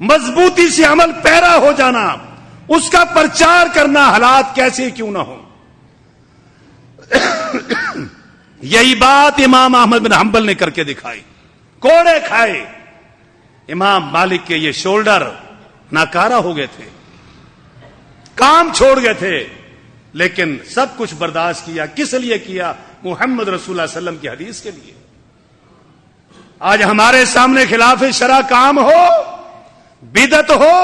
مضبوطی سے عمل پیرا ہو جانا, اس کا پرچار کرنا, حالات کیسے کیوں نہ ہو. یہی بات امام احمد بن حنبل نے کر کے دکھائی. کوڑے کھائے, امام مالک کے یہ شولڈر ناکارہ ہو گئے تھے, کام چھوڑ گئے تھے, لیکن سب کچھ برداشت کیا. کس لیے کیا؟ محمد رسول اللہ صلی اللہ علیہ وسلم کی حدیث کے لیے. آج ہمارے سامنے خلاف شرع کام ہو, بدعت ہو,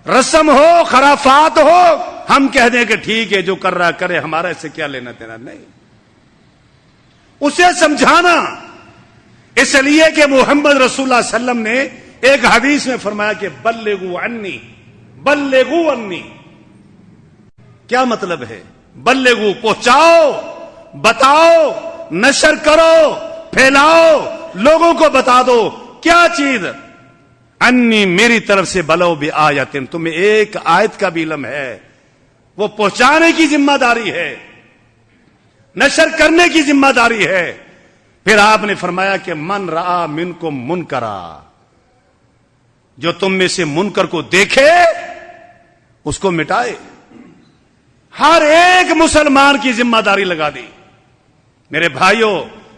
رسم ہو, خرافات ہو, ہم کہہ دیں کہ ٹھیک ہے جو کر رہا کرے, ہمارا اس سے کیا لینا دینا. نہیں, اسے سمجھانا. اس لیے کہ محمد رسول اللہ صلی اللہ علیہ وسلم نے ایک حدیث میں فرمایا کہ بلغوا عنی, بلغوا عنی. کیا مطلب ہے؟ بلغوا, پہنچاؤ, بتاؤ, نشر کرو, پھیلاؤ, لوگوں کو بتا دو. کیا چیز؟ انی, میری طرف سے, بلو بآیت, تمہیں ایک آیت کا بھی علم ہے, وہ پہنچانے کی ذمہ داری ہے, نشر کرنے کی ذمہ داری ہے. پھر آپ نے فرمایا کہ من رآ منکم منکرا, جو تم میں سے منکر کو دیکھے اس کو مٹائے. ہر ایک مسلمان کی ذمہ داری لگا دی. میرے بھائیوں,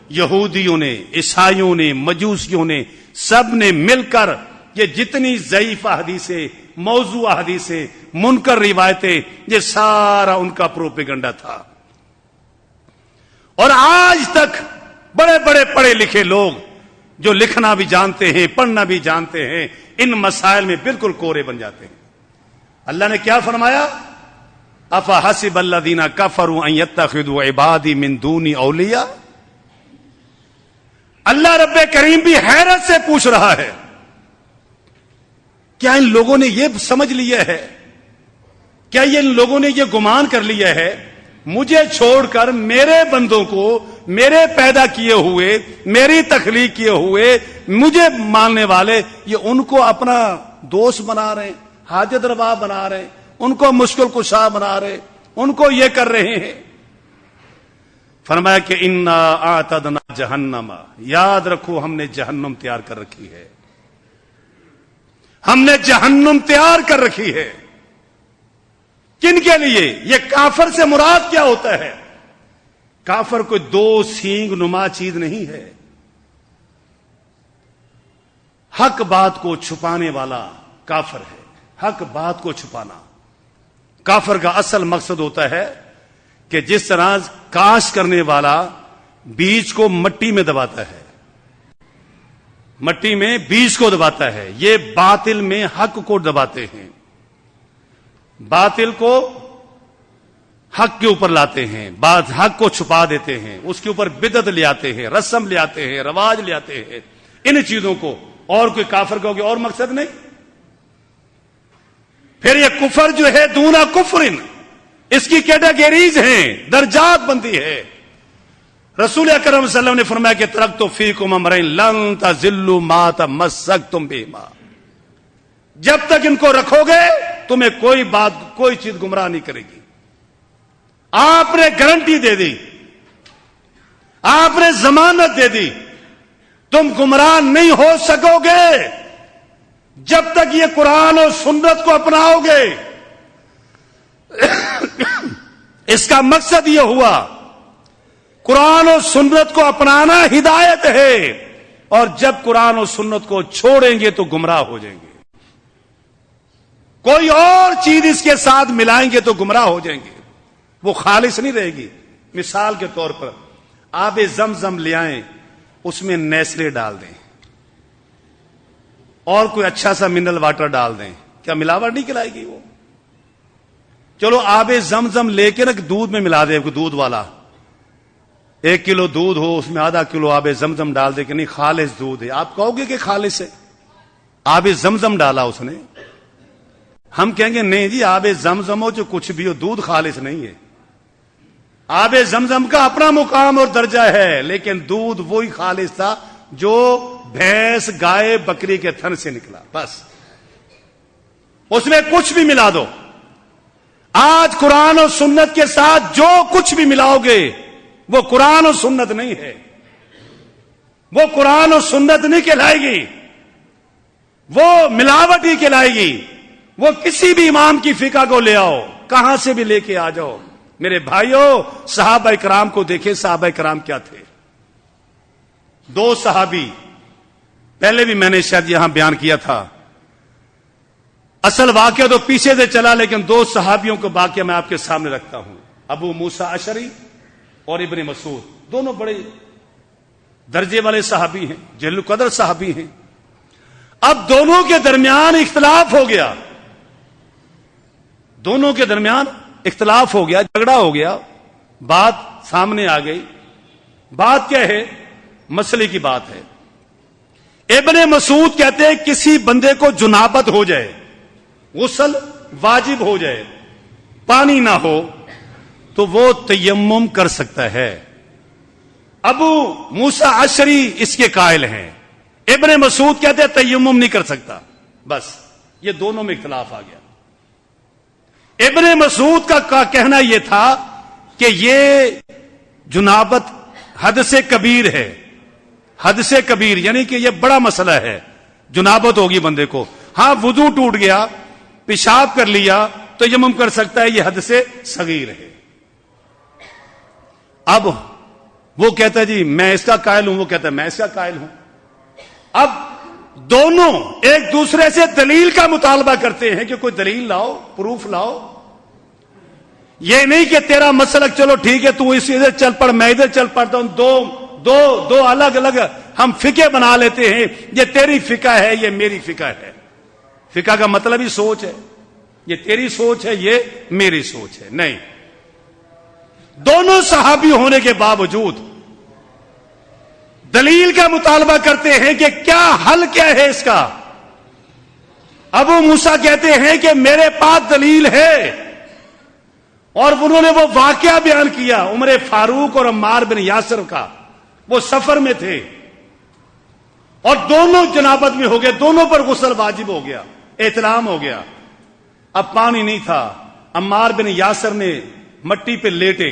یہودیوں نے, عیسائیوں نے, مجوسیوں نے, سب نے مل کر یہ جتنی ضعیف حدیثیں, موضوع حدیثیں, منکر روایتیں, یہ سارا ان کا پروپیگنڈا تھا. اور آج تک بڑے بڑے پڑھے لکھے لوگ جو لکھنا بھی جانتے ہیں, پڑھنا بھی جانتے ہیں, ان مسائل میں بالکل کورے بن جاتے ہیں. اللہ نے کیا فرمایا؟ افحسب الذین کفروا ان یتخذوا عبادی من دونی اولیاء. اللہ رب کریم بھی حیرت سے پوچھ رہا ہے, کیا ان لوگوں نے یہ سمجھ لیا ہے, کیا ان لوگوں نے یہ گمان کر لیا ہے مجھے چھوڑ کر میرے بندوں کو, میرے پیدا کیے ہوئے, میری تخلیق کیے ہوئے, مجھے ماننے والے, یہ ان کو اپنا دوست بنا رہے ہیں, حاجت روا بنا رہے ہیں, ان کو مشکل کشا بنا رہے, ان کو یہ کر رہے ہیں. فرمایا کہ انا اعتدنا جہنم, یاد رکھو ہم نے جہنم تیار کر رکھی ہے, ہم نے جہنم تیار کر رکھی ہے. کن کے لیے؟ یہ کافر سے مراد کیا ہوتا ہے؟ کافر کوئی دو سینگ نما چیز نہیں ہے. حق بات کو چھپانے والا کافر ہے. حق بات کو چھپانا کافر کا اصل مقصد ہوتا ہے کہ جس طرح کاشت کرنے والا بیج کو مٹی میں دباتا ہے, مٹی میں بیج کو دباتا ہے, یہ باطل میں حق کو دباتے ہیں. باطل کو حق کے اوپر لاتے ہیں، بعض حق کو چھپا دیتے ہیں، اس کے اوپر بدعت لے آتے ہیں، رسم لے آتے ہیں، رواج لے آتے ہیں، ان چیزوں کو اور کوئی کافر کہو گے اور مقصد نہیں. پھر یہ کفر جو ہے دونا کفرن، اس کی کیٹیگریز ہیں، درجات بندی ہے. رسول اکرم صلی اللہ علیہ وسلم نے فرمایا کہ ترکت فیکم امرین لن تضلوا ما تمسکتم بہما، جب تک ان کو رکھو گے تمہیں کوئی چیز گمراہ نہیں کرے گی. آپ نے گارنٹی دے دی، آپ نے ضمانت دے دی، تم گمراہ نہیں ہو سکو گے جب تک یہ قرآن اور سنت کو اپناؤ گے. اس کا مقصد یہ ہوا قرآن اور سنت کو اپنانا ہدایت ہے، اور جب قرآن اور سنت کو چھوڑیں گے تو گمراہ ہو جائیں گے. کوئی اور چیز اس کے ساتھ ملائیں گے تو گمراہ ہو جائیں گے، وہ خالص نہیں رہے گی. مثال کے طور پر آب زمزم لے آئیں، اس میں نیسلے ڈال دیں اور کوئی اچھا سا منرل واٹر ڈال دیں، کیا ملاوٹ نہیں کھلائے گی وہ؟ چلو آب زمزم لے کے نا دودھ میں ملا دے، دودھ والا 1 کلو دودھ ہو، اس میں آدھا کلو آب زمزم ڈال دے کہ نہیں خالص دودھ ہے، آپ کہو گے کہ خالص ہے؟ آب زمزم ڈالا اس نے، ہم کہیں گے نہیں جی آب زمزم ہو جو کچھ بھی ہو، دودھ خالص نہیں ہے. آب زمزم کا اپنا مقام اور درجہ ہے، لیکن دودھ وہی خالص تھا جو بھینس گائے بکری کے تھن سے نکلا، بس. اس میں کچھ بھی ملا دو. آج قرآن اور سنت کے ساتھ جو کچھ بھی ملاؤ گے وہ قرآن اور سنت نہیں ہے، وہ قرآن اور سنت نہیں کہلائے گی، وہ ملاوٹ ہی کہلائے گی. وہ کسی بھی امام کی فقہ کو لے آؤ، کہاں سے بھی لے کے آ جاؤ. میرے بھائیوں، صحابہ کرام کو دیکھیں، صحابہ کرام کیا تھے. 2 صحابی، پہلے بھی میں نے شاید یہاں بیان کیا تھا، اصل واقعہ تو پیچھے سے چلا، لیکن 2 صحابیوں کا واقعہ میں آپ کے سامنے رکھتا ہوں. ابو موسیٰ اشعری اور ابن مسعود، دونوں بڑے درجے والے صحابی ہیں، جلیل القدر صحابی ہیں. اب دونوں کے درمیان اختلاف ہو گیا، دونوں کے درمیان اختلاف ہو گیا، جھگڑا ہو گیا، بات سامنے آ گئی. بات کیا ہے؟ مسئلے کی بات ہے. ابن مسعود کہتے ہیں کسی بندے کو جنابت ہو جائے، غسل واجب ہو جائے، پانی نہ ہو تو وہ تیمم کر سکتا ہے. ابو موسیٰ اشعری اس کے قائل ہیں، ابن مسعود کہتے ہیں تیمم نہیں کر سکتا. بس یہ دونوں میں اختلاف آ گیا. ابن مسعود کا کہنا یہ تھا کہ یہ جنابت حد سے کبیر ہے، حد سے کبیر یعنی کہ یہ بڑا مسئلہ ہے، جنابت ہوگی بندے کو. ہاں وضو ٹوٹ گیا، پیشاب کر لیا تو تیمم کر سکتا ہے، یہ حد سے صغیر ہے. اب وہ کہتا ہے جی میں اس کا قائل ہوں، وہ کہتا ہے میں اس کا قائل ہوں. اب دونوں ایک دوسرے سے دلیل کا مطالبہ کرتے ہیں کہ کوئی دلیل لاؤ، پروف لاؤ. یہ نہیں کہ تیرا مسلک چلو ٹھیک ہے، تو اس ادھر چل پڑ میں ادھر چل پڑتا ہوں، دو الگ الگ ہم فقہ بنا لیتے ہیں، یہ تیری فقہ ہے یہ میری فقہ ہے. فقہ کا مطلب ہی سوچ ہے، یہ تیری سوچ ہے یہ میری سوچ ہے. نہیں، دونوں صحابی ہونے کے باوجود دلیل کا مطالبہ کرتے ہیں کہ کیا حل کیا ہے اس کا. ابو موسیٰ کہتے ہیں کہ میرے پاس دلیل ہے، اور انہوں نے وہ واقعہ بیان کیا عمر فاروق اور عمار بن یاسر کا. وہ سفر میں تھے اور دونوں جنابت میں ہو گئے، دونوں پر غسل واجب ہو گیا، احتلام ہو گیا. اب پانی نہیں تھا، عمار بن یاسر نے مٹی پہ لیٹے،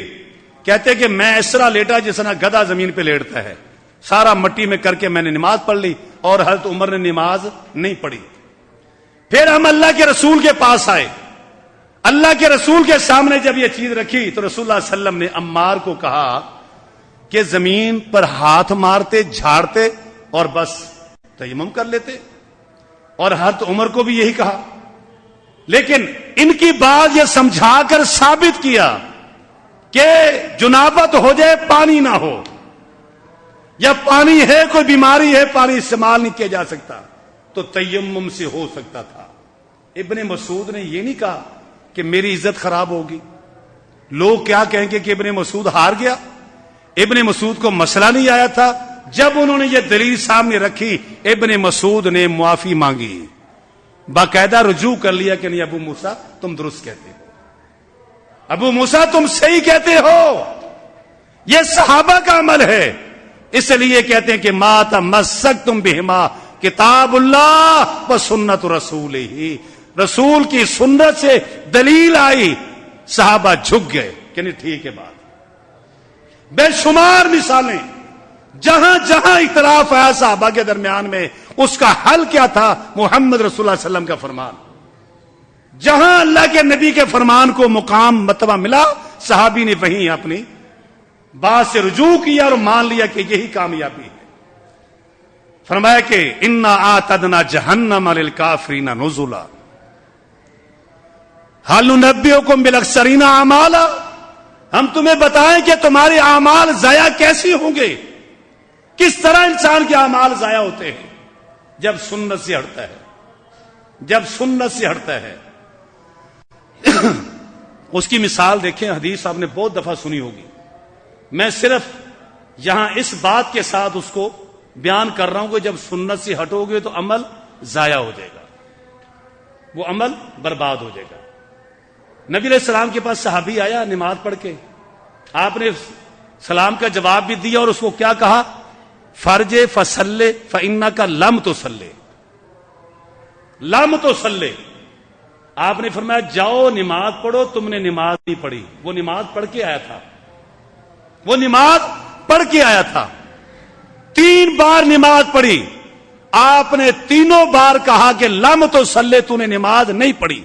کہتے کہ میں اس طرح لیٹا جس طرح گدھا زمین پہ لیٹتا ہے، سارا مٹی میں کر کے میں نے نماز پڑھ لی، اور حضرت عمر نے نماز نہیں پڑھی. پھر ہم اللہ کے رسول کے پاس آئے، اللہ کے رسول کے سامنے جب یہ چیز رکھی تو رسول اللہ صلی اللہ علیہ وسلم نے عمار کو کہا کہ زمین پر ہاتھ مارتے، جھاڑتے اور بس تیمم کر لیتے، اور حضرت عمر کو بھی یہی کہا. لیکن ان کی بات یہ سمجھا کر ثابت کیا کہ جنابت ہو جائے پانی نہ ہو، یا پانی ہے کوئی بیماری ہے پانی استعمال نہیں کیا جا سکتا، تو تیمم سے ہو سکتا تھا. ابن مسعود نے یہ نہیں کہا کہ میری عزت خراب ہوگی، لوگ کیا کہیں گے کہ ابن مسعود ہار گیا. ابن مسعود کو مسئلہ نہیں آیا تھا. جب انہوں نے یہ دلیل سامنے رکھی، ابن مسعود نے معافی مانگی، باقاعدہ رجوع کر لیا کہ نہیں ابو موسیٰ تم درست کہتے ہو، ابو موسیٰ تم صحیح کہتے ہو. یہ صحابہ کا عمل ہے. اس لیے کہتے ہیں کہ ما تمسکتم بہما کتاب اللہ و سنت رسول ہی، رسول کی سنت سے دلیل آئی، صحابہ جھک گئے کہ نہیں ٹھیک ہے بات. بے شمار مثالیں جہاں جہاں اختلاف آیا صحابہ کے درمیان میں، اس کا حل کیا تھا؟ محمد رسول اللہ علیہ وسلم کا فرمان. جہاں اللہ کے نبی کے فرمان کو مقام مرتبہ ملا، صحابی نے وہیں اپنی بات سے رجوع کیا اور مان لیا کہ یہی کامیابی ہے. فرمایا کہ انا اعتدنا جہنم للکافرین نزلا هل ننبئکم بالاخسرین اعمالا، ہم تمہیں بتائیں کہ تمہارے اعمال ضائع کیسے ہوں گے. کس طرح انسان کے اعمال ضائع ہوتے ہیں؟ جب سنت سے ہٹتا ہے، جب سنت سے ہٹتا ہے. اس کی مثال دیکھیں، حدیث آپ نے بہت دفعہ سنی ہوگی. میں صرف یہاں اس بات کے ساتھ اس کو بیان کر رہا ہوں کہ جب سنت سے ہٹو گے تو عمل ضائع ہو جائے گا، وہ عمل برباد ہو جائے گا. نبی علیہ السلام کے پاس صحابی آیا نماز پڑھ کے، آپ نے سلام کا جواب بھی دیا اور اس کو کیا کہا؟ فرج فصلے فإنک لم تصلی، لم تصلی. آپ نے فرمایا جاؤ نماز پڑھو، تم نے نماز نہیں پڑھی. وہ نماز پڑھ کے آیا تھا، وہ نماز پڑھ کے آیا تھا. 3 بار نماز پڑھی، آپ نے تینوں بار کہا کہ لم تصلی، تو نے نماز نہیں پڑھی.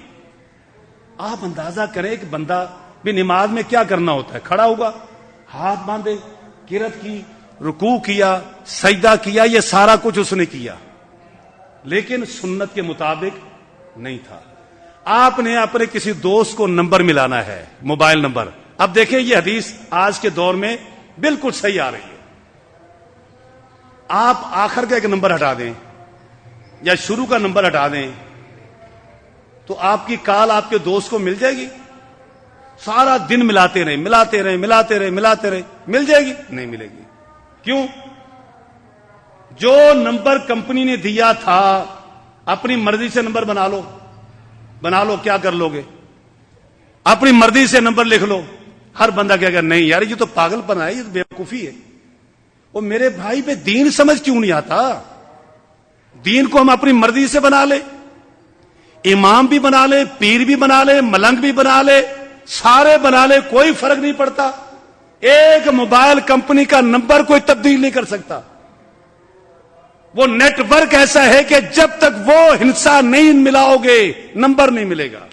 آپ اندازہ کریں کہ بندہ بھی نماز میں کیا کرنا ہوتا ہے؟ کھڑا ہوگا، ہاتھ باندھے، قرات کی، رکوع کیا، سجدہ کیا، یہ سارا کچھ اس نے کیا، لیکن سنت کے مطابق نہیں تھا. آپ نے اپنے کسی دوست کو نمبر ملانا ہے، موبائل نمبر. اب دیکھیں یہ حدیث آج کے دور میں بالکل صحیح آ رہی ہے. آپ آخر کا ایک نمبر ہٹا دیں یا شروع کا نمبر ہٹا دیں تو آپ کی کال آپ کے دوست کو مل جائے گی. سارا دن ملاتے رہے، ملاتے رہے، ملاتے رہے، ملاتے رہے، مل جائے گی؟ نہیں ملے گی. کیوں؟ جو نمبر کمپنی نے دیا تھا، اپنی مرضی سے نمبر بنا لو، بنا لو، کیا کر لو گے؟ اپنی مرضی سے نمبر لکھ لو. ہر بندہ کہے گا نہیں یار یہ تو پاگل پن ہے، یہ تو بیوقوفی ہے. وہ میرے بھائی پہ دین سمجھ کیوں نہیں آتا؟ دین کو ہم اپنی مرضی سے بنا لیں، امام بھی بنا لے، پیر بھی بنا لے، ملنگ بھی بنا لے، سارے بنا لے، کوئی فرق نہیں پڑتا. ایک موبائل کمپنی کا نمبر کوئی تبدیل نہیں کر سکتا. وہ نیٹ ورک ایسا ہے کہ جب تک وہ ہنسا نہیں ملاؤ گے نمبر نہیں ملے گا.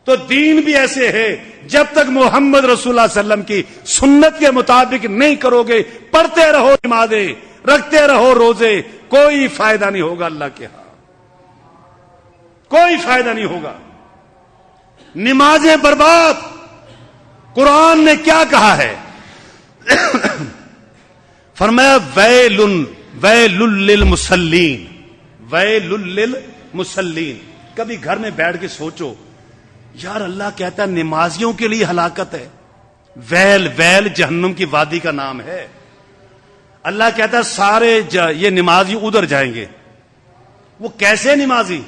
تو دین بھی ایسے ہے، جب تک محمد رسول اللہ صلی اللہ علیہ وسلم کی سنت کے مطابق نہیں کرو گے، پڑھتے رہو نمازیں، رکھتے رہو روزے، کوئی فائدہ نہیں ہوگا. اللہ کے ہاں کوئی فائدہ نہیں ہوگا. نمازیں برباد. قرآن نے کیا کہا ہے؟ فرمایا ویل ویل للمصلین، ویل للمصلین. کبھی گھر میں بیٹھ کے سوچو یار، اللہ کہتا ہے نمازیوں کے لیے ہلاکت ہے. ویل، ویل جہنم کی وادی کا نام ہے. اللہ کہتا ہے سارے یہ نمازی ادھر جائیں گے. وہ کیسے نمازی؟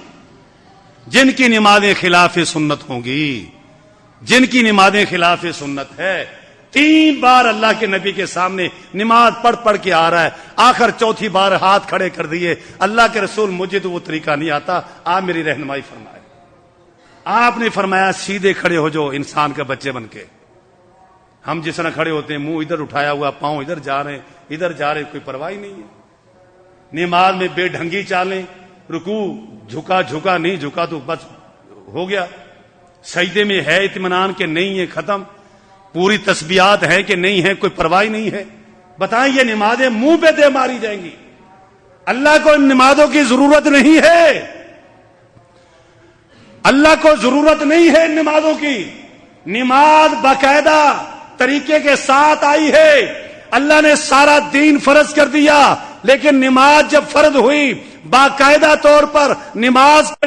جن کی نمازیں خلاف سنت ہوں گی، جن کی نمازیں خلاف سنت ہے. 3 بار اللہ کے نبی کے سامنے نماز پڑھ پڑھ کے آ رہا ہے، آخر چوتھی بار ہاتھ کھڑے کر دیے، اللہ کے رسول مجھے تو وہ طریقہ نہیں آتا، آپ میری رہنمائی فرمائے. آپ نے فرمایا سیدھے کھڑے ہو جو انسان کا بچے بن کے. ہم جس طرح کھڑے ہوتے ہیں، منہ ادھر اٹھایا ہوا، پاؤں ادھر جا رہے ہیں، ادھر جا رہے ہیں، کوئی پرواہ نہیں ہے. نماز میں بے ڈھنگی چالیں، رکوع جھکا جھکا نہیں جھکا تو بس ہو گیا. سجدے میں ہے اطمینان کہ نہیں ہے، ختم. پوری تسبیحات ہے کہ نہیں ہے، کوئی پرواہ نہیں ہے. بتائیں یہ نمازیں منہ پہ دے ماری جائیں گی. اللہ کو ان نمازوں کی ضرورت نہیں ہے، اللہ کو ضرورت نہیں ہے ان نمازوں کی. نماز باقاعدہ طریقے کے ساتھ آئی ہے. اللہ نے سارا دین فرض کر دیا، لیکن نماز جب فرض ہوئی باقاعدہ طور پر نماز کے